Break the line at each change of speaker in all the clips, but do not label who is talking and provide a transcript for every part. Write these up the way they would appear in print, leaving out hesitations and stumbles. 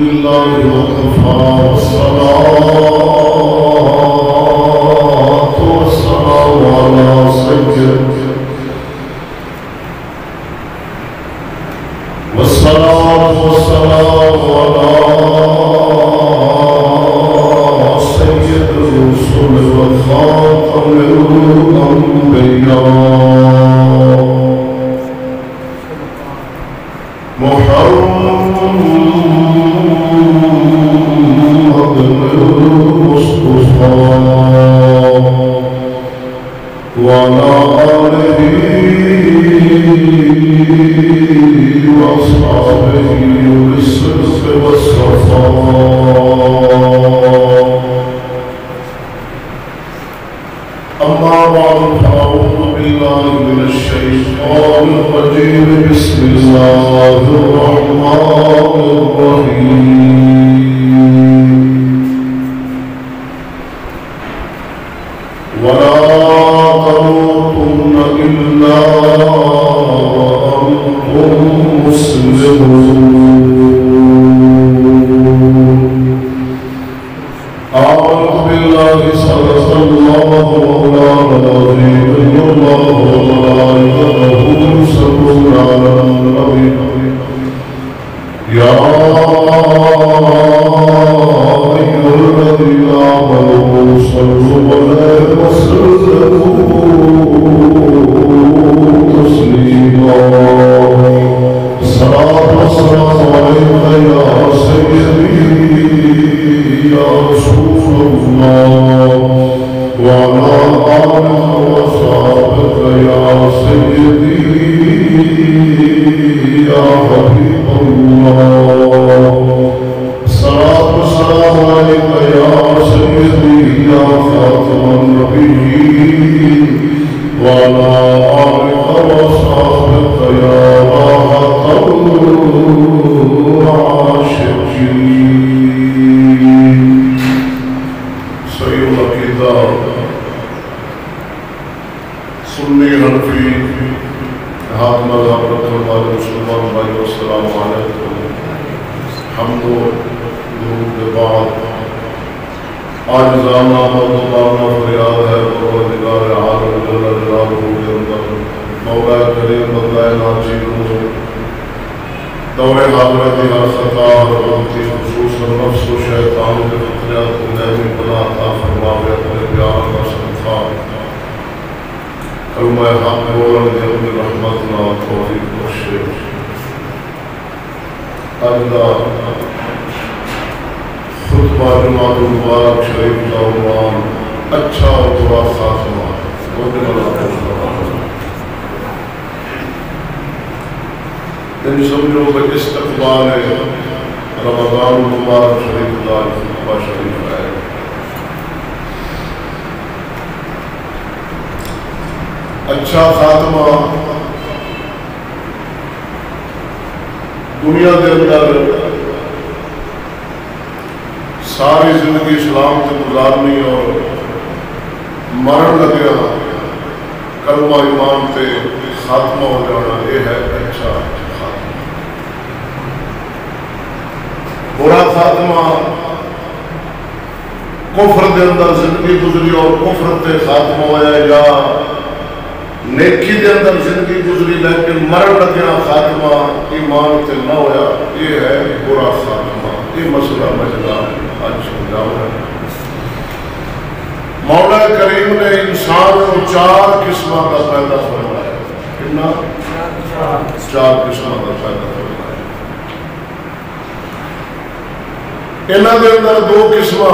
لله وكفى والصلاة والسلام على سيد والصلاة والسلام على سيد الرسل وخاتم الأنبياء محمد المصطفى وعلى آله وأصحابه بالصدق والصفاء. أما بعد فأعوذ بالله من الشيطان الرجيم. بسم الله الرحمن الرحيم. ولا تموتن إلا وأنتم مسلمون. أعوذ بالله صدق الله مولانا العظيم. إن الله وملائكته يصلون على النبي يا أيها الذين آمنوا صلوا عليه وسلموا تسليما. الصلاة والسلام عليك يا سيدي يا رسول الله وعلى آلك وصحبك يا سيدي يا حبيب الله. الصلاة والسلام عليك يا سيدي يا خاتم النبيين وعلى آلك وصحبك يا راحة العاشقين. سيد العقیدہ سنی حنفی ہاتھ مذہب رکھنے والے مسلمان بھائی السلام علیکم. حمد و درود کے بعد آج زامنہ مردمانہ فریاد ہے پروردگار عالم جل جلالہ کے اندر مولا کریم بندہ ناچیز دور حاضرت ہر خطا اور غلطی خصوصاً نفس و شیطان کے خطریات کو نعمی بنا عطا فرماوے. اپنے پیار کا صدقہ کلمہ حق بولن دی اپنی رحمت نال توفیق بخشے. اج دا خطبہ جمعۃ المبارک شریف کا عنوان اچھا اور برا خاتمہ. ان سمجھو کہ استقبال رمضان المبارک شریف کا خطبہ شریف ہے. اچھا خاتمہ دنیا کے اندر ساری زندگی اسلام سے گزارنی اور مرن لگیا کلمہ ایمان سے خاتمہ ہو جانا، یہ ہے اچھا خاتمہ. برا خاتمہ کفر دے اندر زندگی گزری اور کفر تے خاتمہ ہوا، یا نیکی دے اندر زندگی گزری لیکن مرن لگیا خاتمہ ایمان تے نہ ہویا، یہ ہے برا خاتمہ. یہ مسئلہ مجھلا آج سمجھاؤں. مولا کریم نے انسان کو 4 قسمہ کا پیدا فرمایا. کتنا؟ 4 قسمہ کا پیدا فرمایا. انہاں دے اندر 2 قسمہ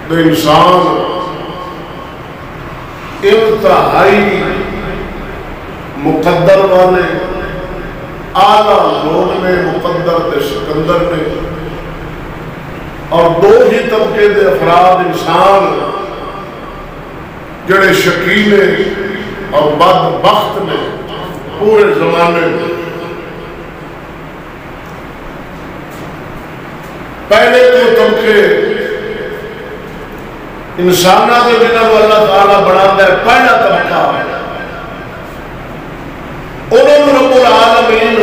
دے انسان انتہائی مقدر والے اعلیٰ لوگ نے، مقدر تے سکندر نے. اور 2 ہی طبقے دے افراد انسان جڑے شقی نے اور بدبخت نے پورے زمانے میں. پہلے 2 طبقے انسانہ کے جنہوں کو اللہ تعالیٰ بناتا ہے، پہلا طبقہ انہوں رب العالمین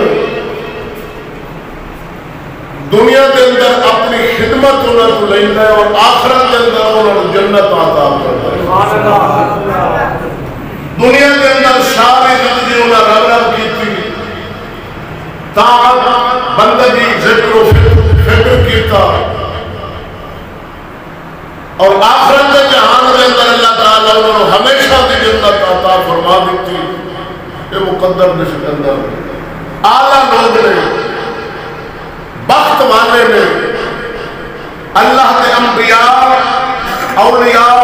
دنیا کے اندر اپنی خدمت انہوں کو لینا ہے اور آخرت کے اندر انہوں کو جنت عطا کرتا ہے. دنیا کے اندر ساری زندگی انہوں نے رب رب کی تھی طاعت بندگی ذکر و فکر کیتا اور آخرت کے جہان کے اندر اللہ تعالیٰ انہوں نے ہمیشہ کی جنت عطا فرما دیتی. یہ مقدر نے سکندر اعلیٰ لوگ نے بخت والے نے اللہ کے انبیاء اولیاء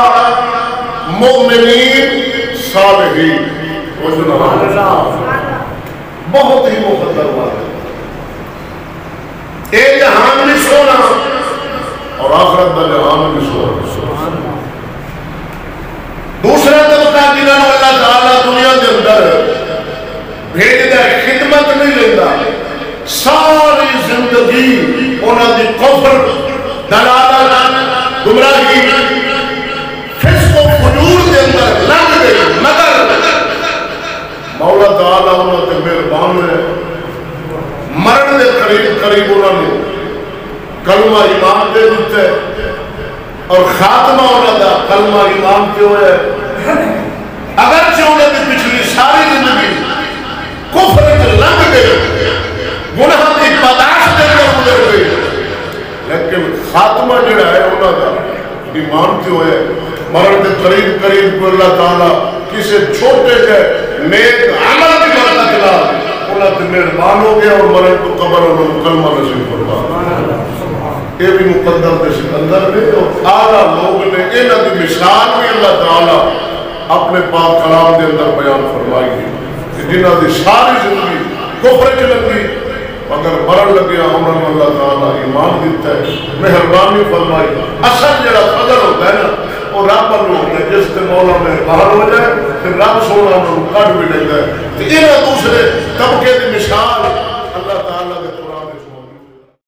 مومنین صالحین بہت ہی مقدر والے. ایک جہان بھی سونا اور آخرت کا جہان بھی سونا. دوسرا طبقہ جنہوں نے اللہ تعالیٰ دنیا کے اندر بھیجتا ہے خدمت نہیں لیتا ساری زندگی انہوں نے کفر دلالت گمراہی فسق و فجور کے اندر لگ گئی مگر مولا تعالیٰ انہوں نے مہربان ہے مرن کے قریب قریب انہوں نے کلمہ ایمان دے دیتے اور خاتمہ انہوں کا کلمہ ایمان کیوں ہے. اگرچہ انہوں نے پچھلی ساری زندگی کفر کے لگ گئی گناہ کی پاداش دے کر گزر گئی لیکن خاتمہ جڑا ہے انہوں کا ایمان کیوں ہے. مرن کے قریب قریب کو اللہ تعالیٰ کسی چھوٹے سے نیک عمل کی مدد کلا انہوں نے مہربان ہو گیا اور مرن کو قبر اور کلمہ نصیب فرما. یہ بھی مقدر کے سکندر نے اور اعلیٰ لوگ نے انہوں کی مثال بھی اللہ تعالیٰ اپنے پاک کلام کے اندر بیان فرمائی ہے جنہوں کی ساری زندگی کفر چ لگی مگر مرن لگیا انہوں نے اللہ تعالیٰ ایمان دیتا ہے مہربانی فرمائی. اصل جڑا فضل ہوتا ہے نا وہ رب پر ہوتا ہے جس کے مولا میں باہر ہو جائے پھر رب سونا انہوں کٹ بھی لیتا ہے. تو انہوں دوسرے طبقے کی مثال